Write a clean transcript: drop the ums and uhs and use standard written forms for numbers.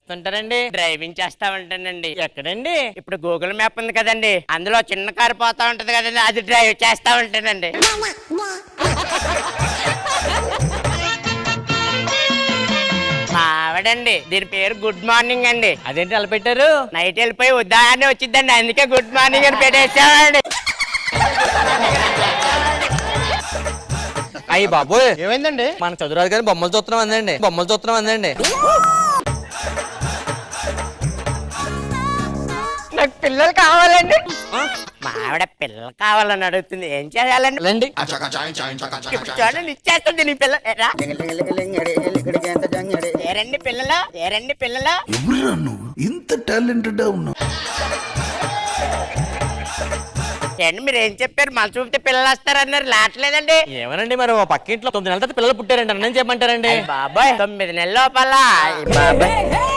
చేస్తుంటారండి? డ్రైవింగ్ చేస్తా ఉంటానండి. ఎక్కడండి? ఇప్పుడు గూగుల్ మ్యాప్ ఉంది కదండి, అందులో చిన్న కారు పోతా ఉంటది కదండి, అది డ్రైవ్ చేస్తా ఉంటానండి. ఆవిడండి, దీని పేరు గుడ్ మార్నింగ్ అండి. అదేంటి అలా పెట్టారు? నైట్ వెళ్ళిపోయి ఉదయాన్నే వచ్చిందండి, అందుకే గుడ్ మార్నింగ్ అని పెట్టేసామండి. అయ్యి బాబోయ్, ఏమైందండి? మన చదువురాదు కానీ బొమ్మలు చూస్తున్నాం అందండి. నాకు పిల్లలు కావాలండి. మా ఆవిడ పిల్లలు కావాలని అడుగుతుంది, ఏం చేయాలండి? రండి. ఇప్పుడు చూడండి, ఇచ్చేస్తుంది నీ పిల్ల. ఏరండి పిల్లలు, ఏరండి పిల్లలు. ఎవరురా నువ్వు ఇంత టాలెంటెడ్ ఉన్నావు? ఏంటి మీరు ఏం చెప్పారు? మన చూపితే పిల్లలు వస్తారన్నారు, లాట్లేదండి. ఏమనండి మరి మా పక్కింట్లో 9 నెలల తర్వాత పిల్లలు పుట్టారండి, అన్నం చెప్పమంటారండి? బాబాయ్ 9 నెలల లోపల బాబాయ్